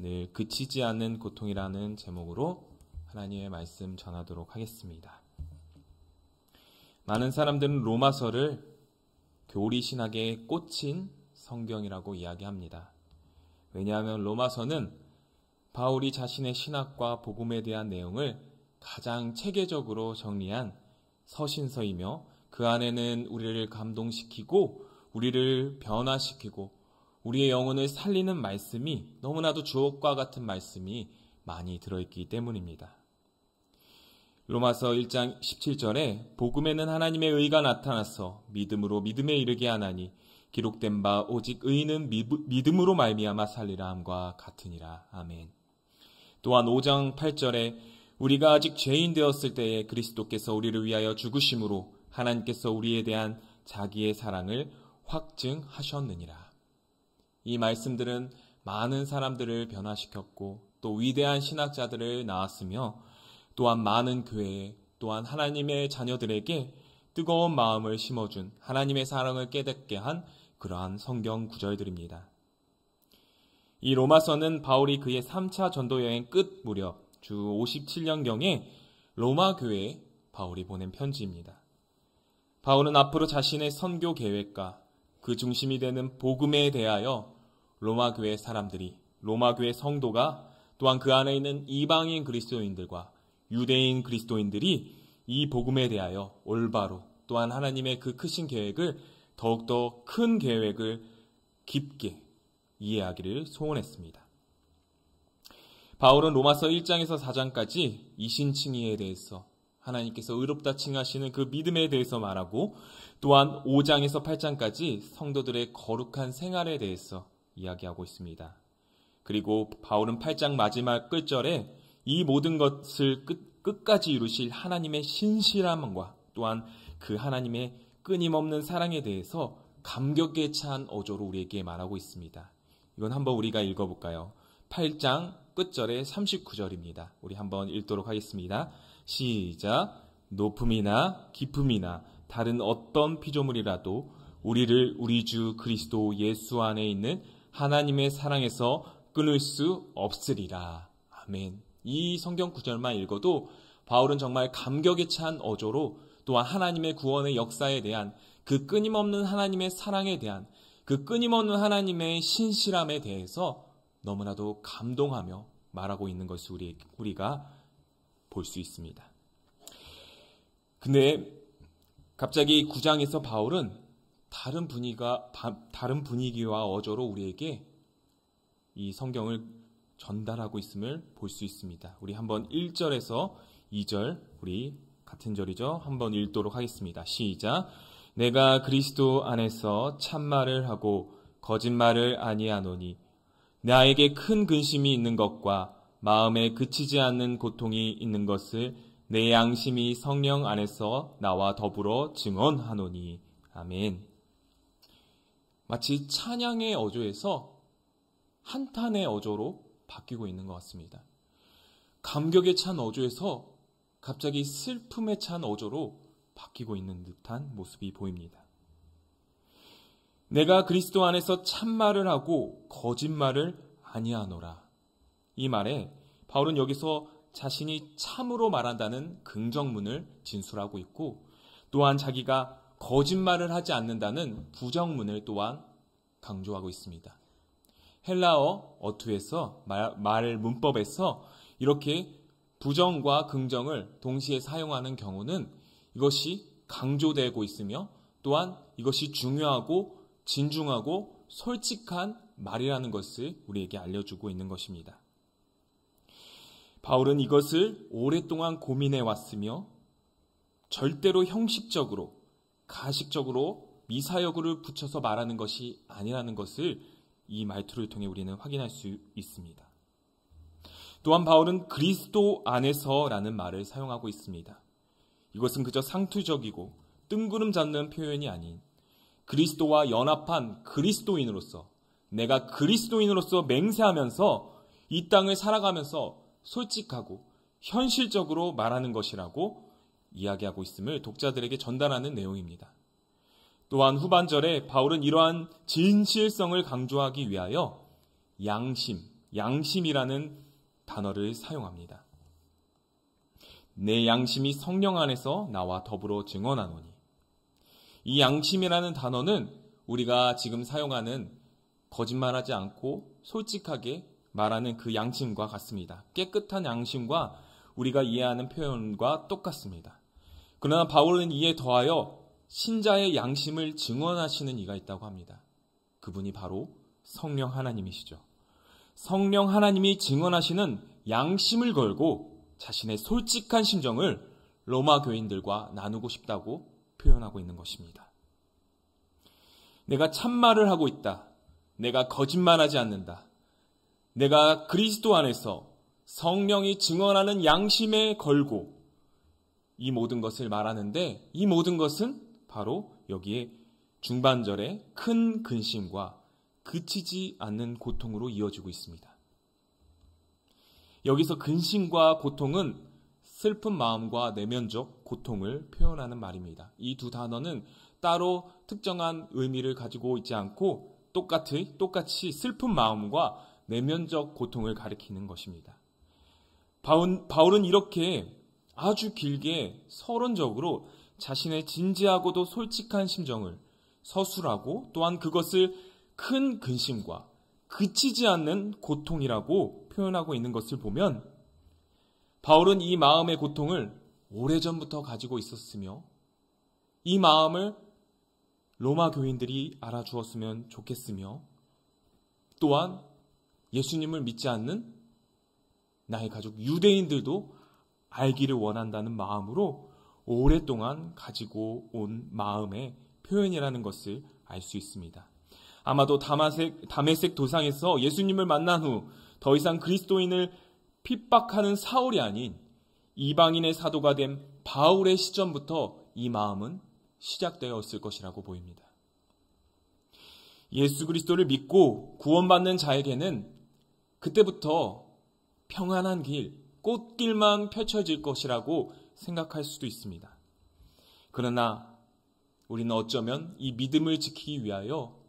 늘 그치지 않는 고통이라는 제목으로 하나님의 말씀 전하도록 하겠습니다. 많은 사람들은 로마서를 교리 신학의 꽃인 성경이라고 이야기합니다. 왜냐하면 로마서는 바울이 자신의 신학과 복음에 대한 내용을 가장 체계적으로 정리한 서신서이며 그 안에는 우리를 감동시키고 우리를 변화시키고 우리의 영혼을 살리는 말씀이 너무나도 주옥과 같은 말씀이 많이 들어있기 때문입니다. 로마서 1장 17절에 복음에는 하나님의 의가 나타나서 믿음으로 믿음에 이르게 하나니 기록된 바 오직 의인은 믿음으로 말미암아 살리라 함과 같으니라. 아멘. 또한 5장 8절에 우리가 아직 죄인 되었을 때에 그리스도께서 우리를 위하여 죽으심으로 하나님께서 우리에 대한 자기의 사랑을 확증하셨느니라. 이 말씀들은 많은 사람들을 변화시켰고 또 위대한 신학자들을 낳았으며 또한 많은 교회 또한 하나님의 자녀들에게 뜨거운 마음을 심어준 하나님의 사랑을 깨닫게 한 그러한 성경 구절들입니다. 이 로마서는 바울이 그의 3차 전도여행 끝 무렵 주 57년경에 로마 교회에 바울이 보낸 편지입니다. 바울은 앞으로 자신의 선교 계획과 그 중심이 되는 복음에 대하여 로마 교회 사람들이, 로마 교회 성도가 또한 그 안에 있는 이방인 그리스도인들과 유대인 그리스도인들이 이 복음에 대하여 올바로 또한 하나님의 그 크신 계획을 더욱더 큰 계획을 깊게 이해하기를 소원했습니다. 바울은 로마서 1장에서 4장까지 이신칭의에 대해서 하나님께서 의롭다 칭하시는 그 믿음에 대해서 말하고 또한 5장에서 8장까지 성도들의 거룩한 생활에 대해서 이야기하고 있습니다. 그리고 바울은 8장 마지막 끝절에 이 모든 것을 끝까지 이루실 하나님의 신실함과 또한 그 하나님의 끊임없는 사랑에 대해서 감격에 찬 어조로 우리에게 말하고 있습니다. 이건 한번 우리가 읽어볼까요? 8장 끝절의 39절입니다. 우리 한번 읽도록 하겠습니다. 시작. 높음이나 깊음이나 다른 어떤 피조물이라도 우리를 우리 주 그리스도 예수 안에 있는 하나님의 사랑에서 끊을 수 없으리라. 아멘. 이 성경 구절만 읽어도 바울은 정말 감격에 찬 어조로 또한 하나님의 구원의 역사에 대한 그 끊임없는 하나님의 사랑에 대한 그 끊임없는 하나님의 신실함에 대해서 너무나도 감동하며 말하고 있는 것을 우리가 볼 수 있습니다. 근데 갑자기 9장에서 바울은 다른 분위기와 어조로 우리에게 이 성경을 전달하고 있음을 볼 수 있습니다. 우리 한번 1절에서 2절, 우리 같은 절이죠. 한번 읽도록 하겠습니다. 시작. 내가 그리스도 안에서 참말을 하고 거짓말을 아니하노니 나에게 큰 근심이 있는 것과 마음에 그치지 않는 고통이 있는 것을 내 양심이 성령 안에서 나와 더불어 증언하노니. 아멘. 마치 찬양의 어조에서 한탄의 어조로 바뀌고 있는 것 같습니다. 감격에 찬 어조에서 갑자기 슬픔에 찬 어조로 바뀌고 있는 듯한 모습이 보입니다. 내가 그리스도 안에서 참말을 하고 거짓말을 아니하노라. 이 말에 바울은 여기서 자신이 참으로 말한다는 긍정문을 진술하고 있고 또한 자기가 거짓말을 하지 않는다는 부정문을 또한 강조하고 있습니다. 헬라어 어투에서 말 문법에서 이렇게 부정과 긍정을 동시에 사용하는 경우는 이것이 강조되고 있으며 또한 이것이 중요하고 진중하고 솔직한 말이라는 것을 우리에게 알려주고 있는 것입니다. 바울은 이것을 오랫동안 고민해 왔으며 절대로 형식적으로 가식적으로 미사여구를 붙여서 말하는 것이 아니라는 것을 이 말투를 통해 우리는 확인할 수 있습니다. 또한 바울은 그리스도 안에서라는 말을 사용하고 있습니다. 이것은 그저 상투적이고 뜬구름 잡는 표현이 아닌 그리스도와 연합한 그리스도인으로서 내가 그리스도인으로서 맹세하면서 이 땅을 살아가면서 솔직하고 현실적으로 말하는 것이라고 이야기하고 있음을 독자들에게 전달하는 내용입니다. 또한 후반절에 바울은 이러한 진실성을 강조하기 위하여 양심, 양심이라는 단어를 사용합니다. 내 양심이 성령 안에서 나와 더불어 증언하노니. 이 양심이라는 단어는 우리가 지금 사용하는 거짓말하지 않고 솔직하게 말하는 그 양심과 같습니다. 깨끗한 양심과 우리가 이해하는 표현과 똑같습니다. 그러나 바울은 이에 더하여 신자의 양심을 증언하시는 이가 있다고 합니다. 그분이 바로 성령 하나님이시죠. 성령 하나님이 증언하시는 양심을 걸고 자신의 솔직한 심정을 로마 교인들과 나누고 싶다고 표현하고 있는 것입니다. 내가 참말을 하고 있다. 내가 거짓말하지 않는다. 내가 그리스도 안에서 성령이 증언하는 양심에 걸고 이 모든 것을 말하는데, 이 모든 것은 바로 여기에 중반절에 큰 근심과 그치지 않는 고통으로 이어지고 있습니다. 여기서 근심과 고통은 슬픈 마음과 내면적 고통을 표현하는 말입니다. 이 두 단어는 따로 특정한 의미를 가지고 있지 않고 똑같이 슬픈 마음과 내면적 고통을 가리키는 것입니다. 바울은 이렇게 아주 길게 서론적으로 자신의 진지하고도 솔직한 심정을 서술하고 또한 그것을 큰 근심과 그치지 않는 고통이라고 표현하고 있는 것을 보면 바울은 이 마음의 고통을 오래전부터 가지고 있었으며 이 마음을 로마 교인들이 알아주었으면 좋겠으며 또한 예수님을 믿지 않는 나의 가족 유대인들도 알기를 원한다는 마음으로 오랫동안 가지고 온 마음의 표현이라는 것을 알 수 있습니다. 아마도 다메섹 도상에서 예수님을 만난 후 더 이상 그리스도인을 핍박하는 사울이 아닌 이방인의 사도가 된 바울의 시점부터 이 마음은 시작되었을 것이라고 보입니다. 예수 그리스도를 믿고 구원받는 자에게는 그때부터 평안한 길, 꽃길만 펼쳐질 것이라고 생각할 수도 있습니다. 그러나 우리는 어쩌면 이 믿음을 지키기 위하여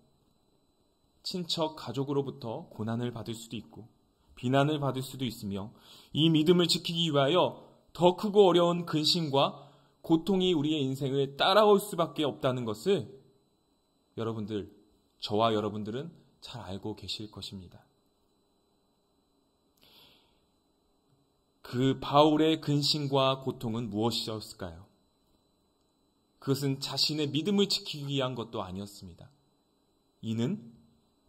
친척, 가족으로부터 고난을 받을 수도 있고 비난을 받을 수도 있으며 이 믿음을 지키기 위하여 더 크고 어려운 근심과 고통이 우리의 인생을 따라올 수밖에 없다는 것을 저와 여러분들은 잘 알고 계실 것입니다. 그 바울의 근심과 고통은 무엇이었을까요? 그것은 자신의 믿음을 지키기 위한 것도 아니었습니다. 이는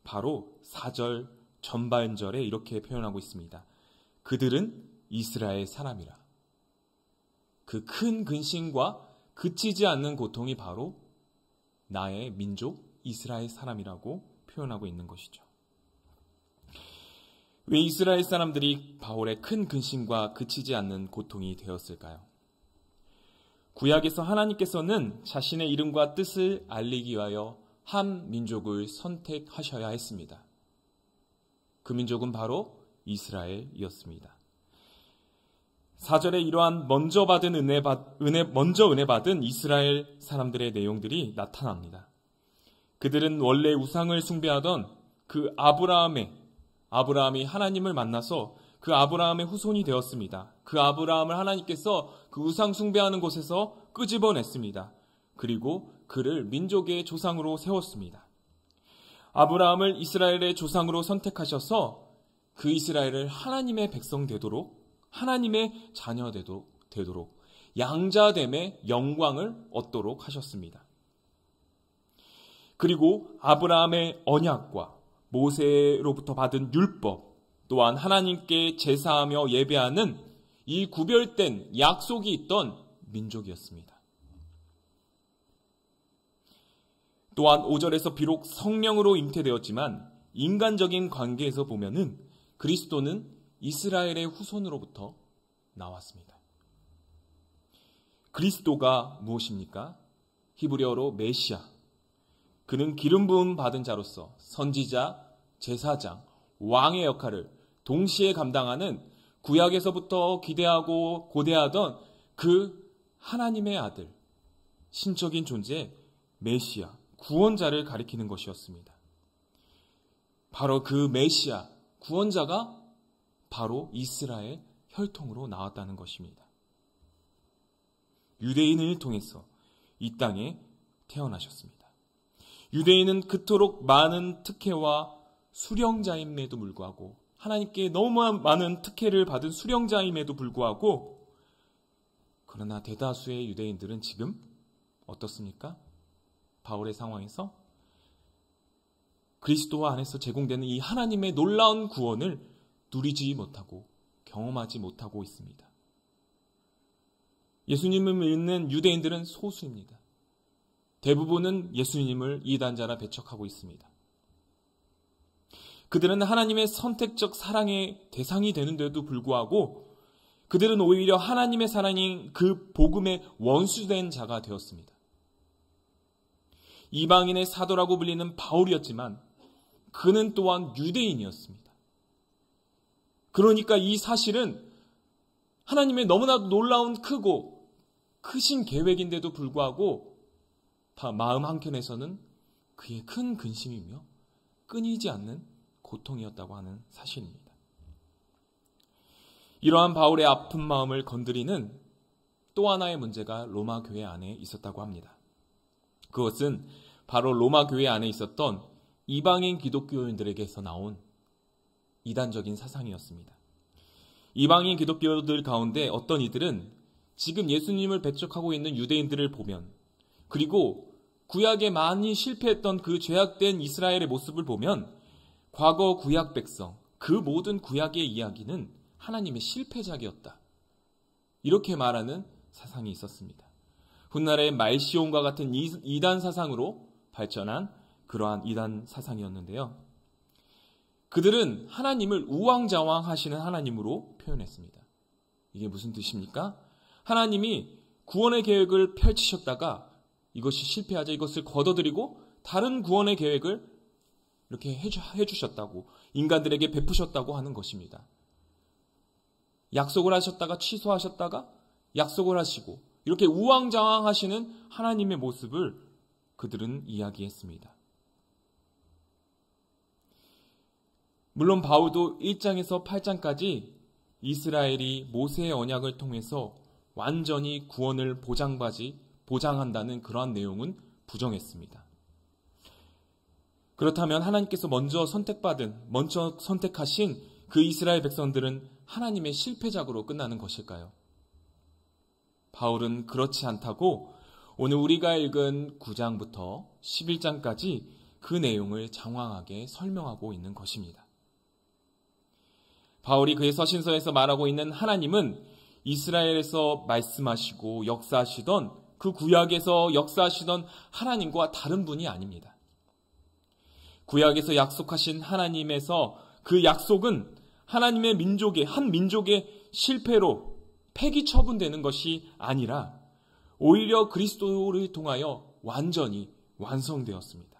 바로 4절 전반절에 이렇게 표현하고 있습니다. 그들은 이스라엘 사람이라. 그 큰 근심과 그치지 않는 고통이 바로 나의 민족 이스라엘 사람이라고 표현하고 있는 것이죠. 왜 이스라엘 사람들이 바울의 큰 근심과 그치지 않는 고통이 되었을까요? 구약에서 하나님께서는 자신의 이름과 뜻을 알리기 위하여 한 민족을 선택하셔야 했습니다. 그 민족은 바로 이스라엘이었습니다. 4절에 이러한 먼저 은혜 받은 이스라엘 사람들의 내용들이 나타납니다. 그들은 원래 우상을 숭배하던 그 아브라함이 하나님을 만나서 그 아브라함의 후손이 되었습니다. 그 아브라함을 하나님께서 그 우상 숭배하는 곳에서 끄집어냈습니다. 그리고 그를 민족의 조상으로 세웠습니다. 아브라함을 이스라엘의 조상으로 선택하셔서 그 이스라엘을 하나님의 백성 되도록 하나님의 자녀 되도록 양자됨의 영광을 얻도록 하셨습니다. 그리고 아브라함의 언약과 모세로부터 받은 율법 또한 하나님께 제사하며 예배하는 이 구별된 약속이 있던 민족이었습니다. 또한 5절에서 비록 성령으로 잉태되었지만 인간적인 관계에서 보면은 그리스도는 이스라엘의 후손으로부터 나왔습니다. 그리스도가 무엇입니까? 히브리어로 메시아. 그는 기름 부음 받은 자로서 선지자, 제사장, 왕의 역할을 동시에 감당하는 구약에서부터 기대하고 고대하던 그 하나님의 아들, 신적인 존재 메시아, 구원자를 가리키는 것이었습니다. 바로 그 메시아, 구원자가 바로 이스라엘 혈통으로 나왔다는 것입니다. 유대인을 통해서 이 땅에 태어나셨습니다. 유대인은 그토록 많은 특혜와 수령자임에도 불구하고, 하나님께 너무 많은 특혜를 받은 수령자임에도 불구하고, 그러나 대다수의 유대인들은 지금 어떻습니까? 바울의 상황에서 그리스도 안에서 제공되는 이 하나님의 놀라운 구원을 누리지 못하고 경험하지 못하고 있습니다. 예수님을 믿는 유대인들은 소수입니다. 대부분은 예수님을 이단자라 배척하고 있습니다. 그들은 하나님의 선택적 사랑의 대상이 되는데도 불구하고 그들은 오히려 하나님의 사랑인 그 복음의 원수된 자가 되었습니다. 이방인의 사도라고 불리는 바울이었지만 그는 또한 유대인이었습니다. 그러니까 이 사실은 하나님의 너무나도 놀라운 크고 크신 계획인데도 불구하고 마음 한켠에서는 그의 큰 근심이며 끊이지 않는 고통이었다고 하는 사실입니다. 이러한 바울의 아픈 마음을 건드리는 또 하나의 문제가 로마 교회 안에 있었다고 합니다. 그것은 바로 로마 교회 안에 있었던 이방인 기독교인들에게서 나온 이단적인 사상이었습니다. 이방인 기독교들 가운데 어떤 이들은 지금 예수님을 배척하고 있는 유대인들을 보면, 그리고 구약에 많이 실패했던 그 죄악된 이스라엘의 모습을 보면 과거 구약 백성, 그 모든 구약의 이야기는 하나님의 실패작이었다, 이렇게 말하는 사상이 있었습니다. 훗날에 말시온과 같은 이단 사상으로 발전한 그러한 이단 사상이었는데요. 그들은 하나님을 우왕좌왕하시는 하나님으로 표현했습니다. 이게 무슨 뜻입니까? 하나님이 구원의 계획을 펼치셨다가 이것이 실패하자 이것을 거둬들이고 다른 구원의 계획을 이렇게 해주셨다고, 인간들에게 베푸셨다고 하는 것입니다. 약속을 하셨다가 취소하셨다가 약속을 하시고, 이렇게 우왕좌왕하시는 하나님의 모습을 그들은 이야기했습니다. 물론 바울도 1장에서 8장까지 이스라엘이 모세의 언약을 통해서 완전히 구원을 보장한다는 그러한 내용은 부정했습니다. 그렇다면 하나님께서 먼저 선택하신 그 이스라엘 백성들은 하나님의 실패작으로 끝나는 것일까요? 바울은 그렇지 않다고 오늘 우리가 읽은 9장부터 11장까지 그 내용을 장황하게 설명하고 있는 것입니다. 바울이 그의 서신서에서 말하고 있는 하나님은 이스라엘에서 말씀하시고 역사하시던 그 구약에서 역사하시던 하나님과 다른 분이 아닙니다. 구약에서 약속하신 하나님에서 그 약속은 하나님의 한 민족의 실패로 폐기 처분되는 것이 아니라 오히려 그리스도를 통하여 완전히 완성되었습니다.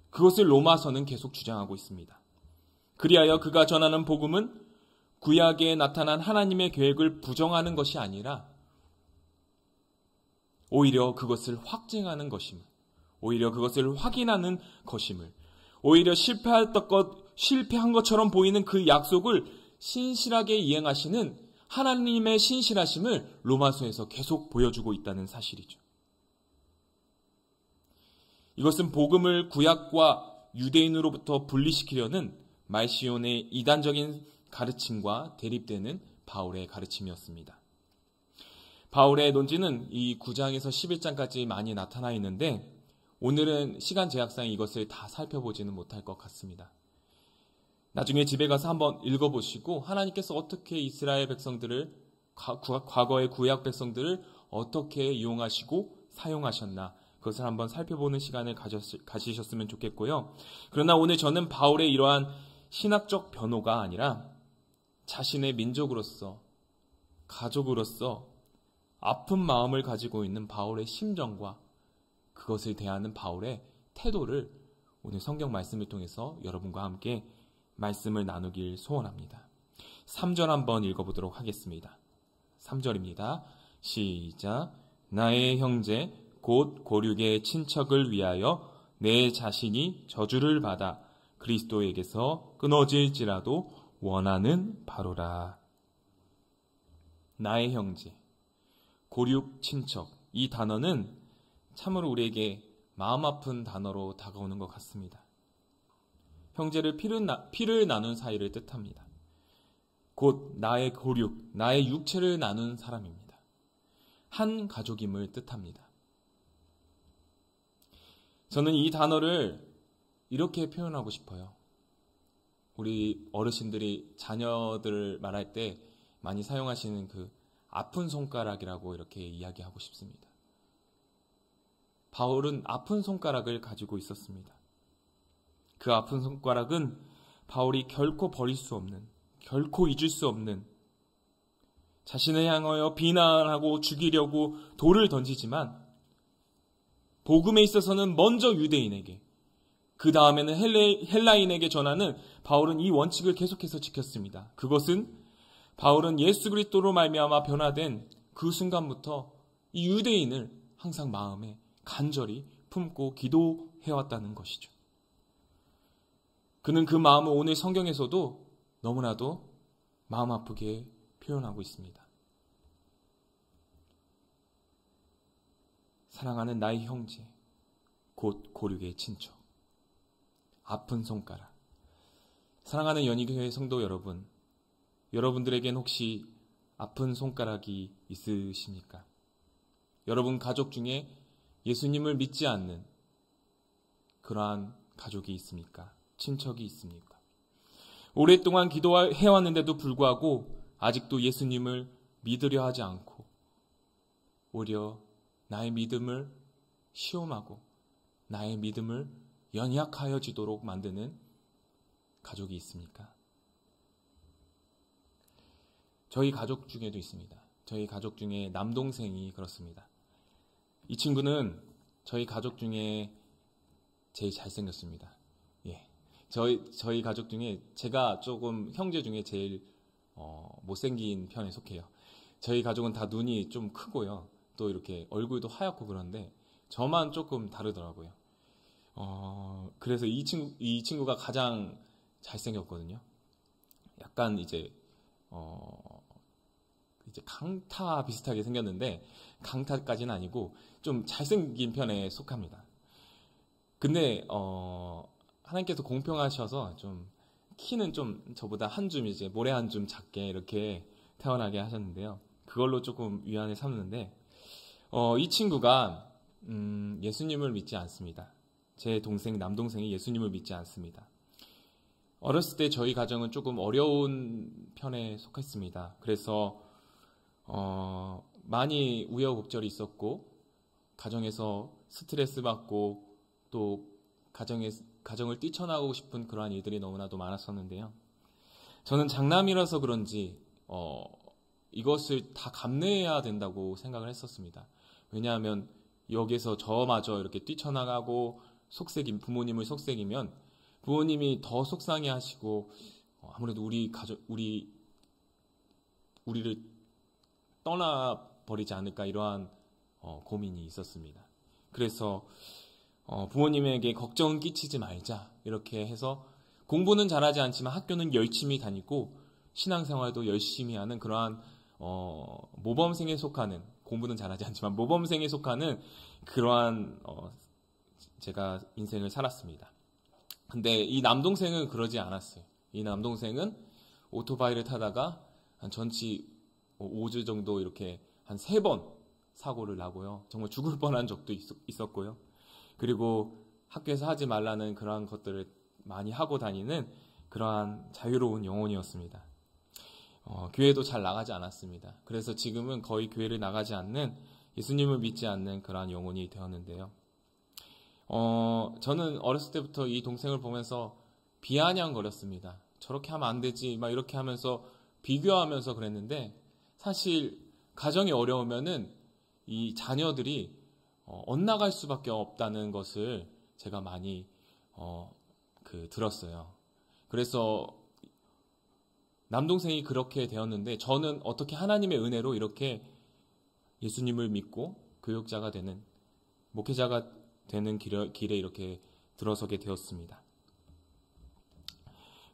그것을 로마서는 계속 주장하고 있습니다. 그리하여 그가 전하는 복음은 구약에 나타난 하나님의 계획을 부정하는 것이 아니라 오히려 그것을 확증하는 것임을, 오히려 그것을 확인하는 것임을, 오히려 실패한 것처럼 보이는 그 약속을 신실하게 이행하시는 하나님의 신실하심을 로마서에서 계속 보여주고 있다는 사실이죠. 이것은 복음을 구약과 유대인으로부터 분리시키려는 말시온의 이단적인 가르침과 대립되는 바울의 가르침이었습니다. 바울의 논지는 이 9장에서 11장까지 많이 나타나 있는데 오늘은 시간 제약상 이것을 다 살펴보지는 못할 것 같습니다. 나중에 집에 가서 한번 읽어보시고 하나님께서 어떻게 이스라엘 백성들을, 과거의 구약 백성들을 어떻게 이용하시고 사용하셨나, 그것을 한번 살펴보는 시간을 가지셨으면 좋겠고요. 그러나 오늘 저는 바울의 이러한 신학적 변호가 아니라 자신의 민족으로서, 가족으로서 아픈 마음을 가지고 있는 바울의 심정과 그것을 대하는 바울의 태도를 오늘 성경 말씀을 통해서 여러분과 함께 말씀을 나누길 소원합니다. 3절 한번 읽어보도록 하겠습니다. 3절입니다. 시작. 나의 형제 곧 고륙의 친척을 위하여 내 자신이 저주를 받아 그리스도에게서 끊어질지라도 원하는 바로라. 나의 형제, 고륙 친척, 이 단어는 참으로 우리에게 마음 아픈 단어로 다가오는 것 같습니다. 형제를 피를 나눈 사이를 뜻합니다. 곧 나의 고륙, 나의 육체를 나눈 사람입니다. 한 가족임을 뜻합니다. 저는 이 단어를 이렇게 표현하고 싶어요. 우리 어르신들이 자녀들을 말할 때 많이 사용하시는 그 아픈 손가락이라고 이렇게 이야기하고 싶습니다. 바울은 아픈 손가락을 가지고 있었습니다. 그 아픈 손가락은 바울이 결코 버릴 수 없는, 결코 잊을 수 없는, 자신을 향하여 비난하고 죽이려고 돌을 던지지만 복음에 있어서는 먼저 유대인에게, 그 다음에는 헬라인에게 전하는 바울은 이 원칙을 계속해서 지켰습니다. 그것은 바울은 예수 그리스도로 말미암아 변화된 그 순간부터 이 유대인을 항상 마음에 간절히 품고 기도해왔다는 것이죠. 그는 그 마음을 오늘 성경에서도 너무나도 마음 아프게 표현하고 있습니다. 사랑하는 나의 형제, 곧 고륙의 친척, 아픈 손가락. 사랑하는 연희교회 성도 여러분, 여러분들에겐 혹시 아픈 손가락이 있으십니까? 여러분 가족 중에 예수님을 믿지 않는 그러한 가족이 있습니까? 친척이 있습니까? 오랫동안 기도해왔는데도 불구하고 아직도 예수님을 믿으려 하지 않고 오히려 나의 믿음을 시험하고 나의 믿음을 연약하여지도록 만드는 가족이 있습니까? 저희 가족 중에도 있습니다. 저희 가족 중에 남동생이 그렇습니다. 이 친구는 저희 가족 중에 제일 잘생겼습니다. 예. 저희 가족 중에 제가 조금 형제 중에 제일 못생긴 편에 속해요. 저희 가족은 다 눈이 좀 크고요. 또 이렇게 얼굴도 하얗고 그런데 저만 조금 다르더라고요. 그래서 이 친구가 가장 잘생겼거든요. 약간 이제 강타 비슷하게 생겼는데 강타까지는 아니고 좀 잘생긴 편에 속합니다. 근데 하나님께서 공평하셔서 좀 키는 좀 저보다 한 줌 이제 모래 한 줌 작게 이렇게 태어나게 하셨는데요. 그걸로 조금 위안을 삼는데 이 친구가 예수님을 믿지 않습니다. 제 동생 남동생이 예수님을 믿지 않습니다. 어렸을 때 저희 가정은 조금 어려운 편에 속했습니다. 그래서 많이 우여곡절이 있었고 가정에서 스트레스 받고 또 가정을 뛰쳐나가고 싶은 그러한 일들이 너무나도 많았었는데요. 저는 장남이라서 그런지 이것을 다 감내해야 된다고 생각을 했었습니다. 왜냐하면 여기서 저마저 이렇게 뛰쳐나가고 부모님을 속삭이면 부모님이 더 속상해하시고 아무래도 우리를 떠나버리지 않을까 이러한 고민이 있었습니다. 그래서 부모님에게 걱정 끼치지 말자 이렇게 해서 공부는 잘하지 않지만 학교는 열심히 다니고 신앙생활도 열심히 하는 그러한 모범생에 속하는, 공부는 잘하지 않지만 모범생에 속하는 그러한 제가 인생을 살았습니다. 근데 이 남동생은 그러지 않았어요. 이 남동생은 오토바이를 타다가 한 전치 5주 정도 이렇게 한 3번 사고를 나고요. 정말 죽을 뻔한 적도 있었고요. 그리고 학교에서 하지 말라는 그러한 것들을 많이 하고 다니는 그러한 자유로운 영혼이었습니다. 교회도 잘 나가지 않았습니다. 그래서 지금은 거의 교회를 나가지 않는, 예수님을 믿지 않는 그러한 영혼이 되었는데요. 저는 어렸을 때부터 이 동생을 보면서 비아냥거렸습니다. 저렇게 하면 안 되지, 막 이렇게 하면서 비교하면서 그랬는데, 사실 가정이 어려우면은 이 자녀들이 엇나갈 수밖에 없다는 것을 제가 많이 들었어요. 그래서 남동생이 그렇게 되었는데 저는 어떻게 하나님의 은혜로 이렇게 예수님을 믿고 교육자가 되는, 목회자가 되는 길에 이렇게 들어서게 되었습니다.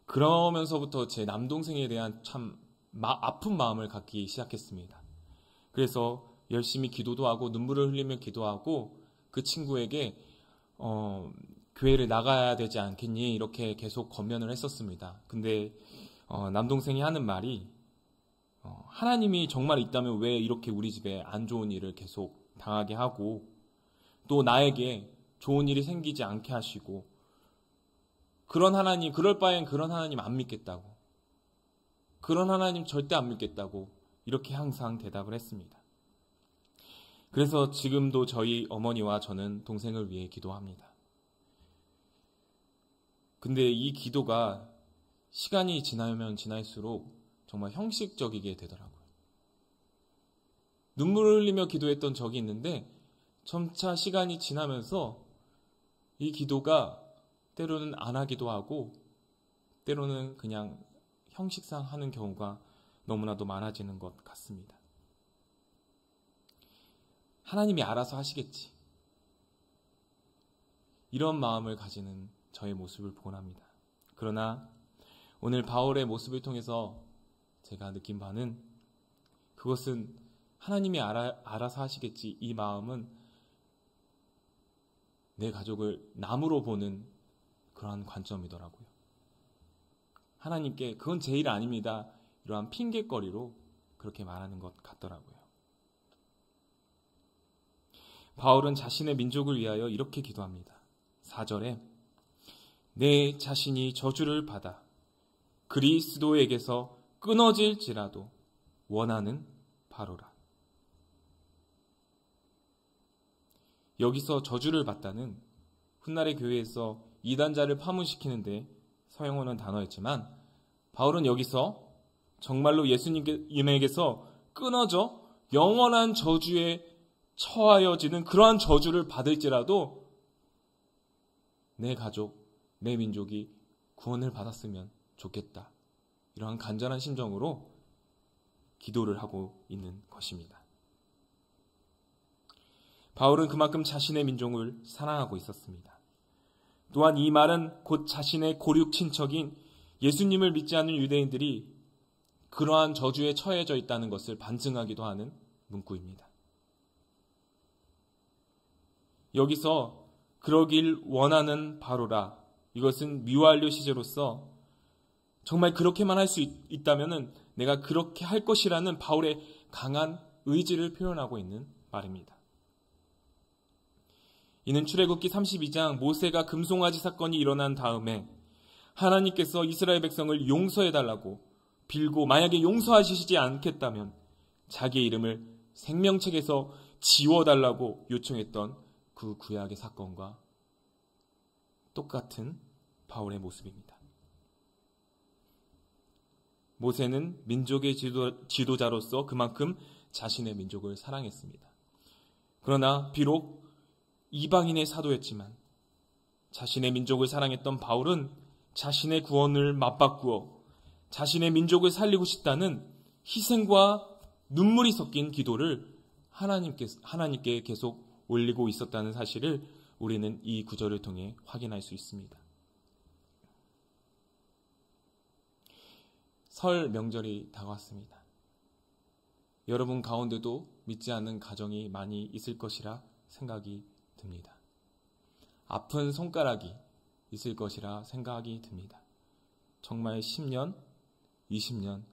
그러면서부터 제 남동생에 대한 참 아픈 마음을 갖기 시작했습니다. 그래서 열심히 기도도 하고 눈물을 흘리며 기도하고 그 친구에게 교회를 나가야 되지 않겠니? 이렇게 계속 권면을 했었습니다. 근데 남동생이 하는 말이 하나님이 정말 있다면 왜 이렇게 우리 집에 안 좋은 일을 계속 당하게 하고 또 나에게 좋은 일이 생기지 않게 하시고 그런 하나님, 그럴 바엔 그런 하나님 안 믿겠다고, 그런 하나님 절대 안 믿겠다고 이렇게 항상 대답을 했습니다. 그래서 지금도 저희 어머니와 저는 동생을 위해 기도합니다. 근데 이 기도가 시간이 지나면 지날수록 정말 형식적이게 되더라고요. 눈물을 흘리며 기도했던 적이 있는데 점차 시간이 지나면서 이 기도가 때로는 안 하기도 하고 때로는 그냥 형식상 하는 경우가 너무나도 많아지는 것 같습니다. 하나님이 알아서 하시겠지. 이런 마음을 가지는 저의 모습을 보곤 합니다. 그러나 오늘 바울의 모습을 통해서 제가 느낀 바는 그것은 하나님이 알아서 하시겠지. 이 마음은 내 가족을 남으로 보는 그러한 관점이더라고요. 하나님께 그건 제 일 아닙니다. 이러한 핑계거리로 그렇게 말하는 것 같더라고요. 바울은 자신의 민족을 위하여 이렇게 기도합니다. 4절에 내 자신이 저주를 받아 그리스도에게서 끊어질지라도 원하는 바로라. 여기서 저주를 받다는 훗날의 교회에서 이단자를 파문시키는데 사용하는 단어였지만 바울은 여기서 정말로 예수님에게서 끊어져 영원한 저주에 처하여지는 그러한 저주를 받을지라도 내 가족, 내 민족이 구원을 받았으면 좋겠다. 이러한 간절한 심정으로 기도를 하고 있는 것입니다. 바울은 그만큼 자신의 민족을 사랑하고 있었습니다. 또한 이 말은 곧 자신의 고륙 친척인 예수님을 믿지 않는 유대인들이 그러한 저주에 처해져 있다는 것을 반증하기도 하는 문구입니다. 여기서 그러길 원하는 바로라. 이것은 미완료 시제로서 정말 그렇게만 할 수 있다면 내가 그렇게 할 것이라는 바울의 강한 의지를 표현하고 있는 말입니다. 이는 출애굽기 32장 모세가 금송아지 사건이 일어난 다음에 하나님께서 이스라엘 백성을 용서해달라고 빌고 만약에 용서하시지 않겠다면 자기의 이름을 생명책에서 지워달라고 요청했던 그 구약의 사건과 똑같은 바울의 모습입니다. 모세는 민족의 지도자로서 그만큼 자신의 민족을 사랑했습니다. 그러나 비록 이방인의 사도였지만 자신의 민족을 사랑했던 바울은 자신의 구원을 맞바꾸어 자신의 민족을 살리고 싶다는 희생과 눈물이 섞인 기도를 하나님께 계속 올리고 있었다는 사실을 우리는 이 구절을 통해 확인할 수 있습니다. 설 명절이 다가왔습니다. 여러분 가운데도 믿지 않는 가정이 많이 있을 것이라 생각이 듭니다. 아픈 손가락이 있을 것이라 생각이 듭니다. 정말 10년, 20년,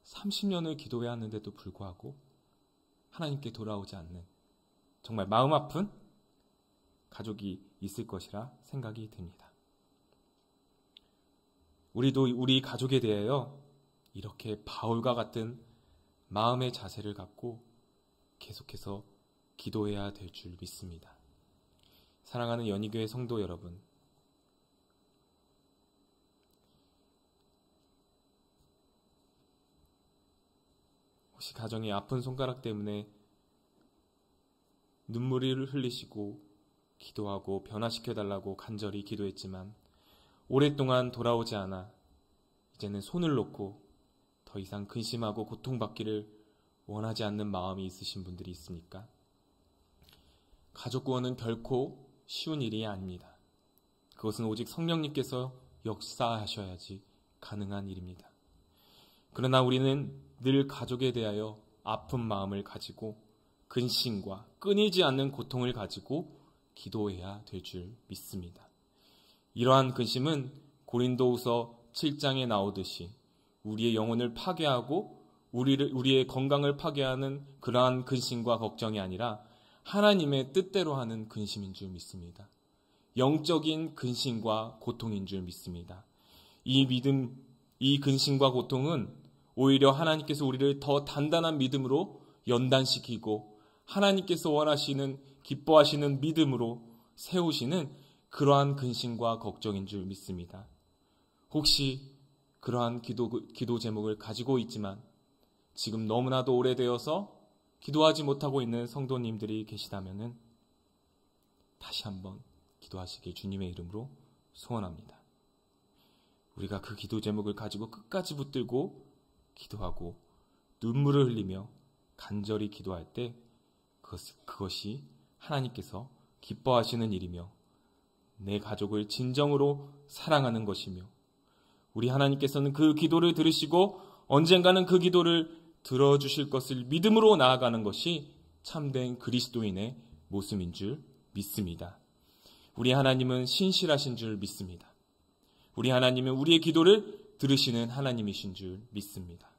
30년을 기도해야 하는데도 불구하고 하나님께 돌아오지 않는 정말 마음 아픈 가족이 있을 것이라 생각이 듭니다. 우리도 우리 가족에 대하여 이렇게 바울과 같은 마음의 자세를 갖고 계속해서 기도해야 될 줄 믿습니다. 사랑하는 연희교회 성도 여러분, 혹시 가정의 아픈 손가락 때문에 눈물을 흘리시고 기도하고 변화시켜달라고 간절히 기도했지만 오랫동안 돌아오지 않아 이제는 손을 놓고 더 이상 근심하고 고통받기를 원하지 않는 마음이 있으신 분들이 있습니까? 가족 구원은 결코 쉬운 일이 아닙니다. 그것은 오직 성령님께서 역사하셔야지 가능한 일입니다. 그러나 우리는 늘 가족에 대하여 아픈 마음을 가지고 근심과 끊이지 않는 고통을 가지고 기도해야 될 줄 믿습니다. 이러한 근심은 고린도후서 7장에 나오듯이 우리의 영혼을 파괴하고 우리의 건강을 파괴하는 그러한 근심과 걱정이 아니라 하나님의 뜻대로 하는 근심인 줄 믿습니다. 영적인 근심과 고통인 줄 믿습니다. 이 근심과 고통은 오히려 하나님께서 우리를 더 단단한 믿음으로 연단시키고 하나님께서 원하시는 기뻐하시는 믿음으로 세우시는 그러한 근심과 걱정인 줄 믿습니다. 혹시 그러한 기도 제목을 가지고 있지만 지금 너무나도 오래되어서 기도하지 못하고 있는 성도님들이 계시다면 다시 한번 기도하시길 주님의 이름으로 소원합니다. 우리가 그 기도 제목을 가지고 끝까지 붙들고 기도하고 눈물을 흘리며 간절히 기도할 때 그것이 하나님께서 기뻐하시는 일이며 내 가족을 진정으로 사랑하는 것이며 우리 하나님께서는 그 기도를 들으시고 언젠가는 그 기도를 들어주실 것을 믿음으로 나아가는 것이 참된 그리스도인의 모습인 줄 믿습니다. 우리 하나님은 신실하신 줄 믿습니다. 우리 하나님은 우리의 기도를 들으시는 하나님이신 줄 믿습니다.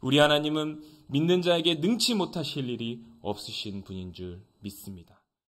우리 하나님은 믿는 자에게 능치 못하실 일이 없으신 분인 줄 믿습니다.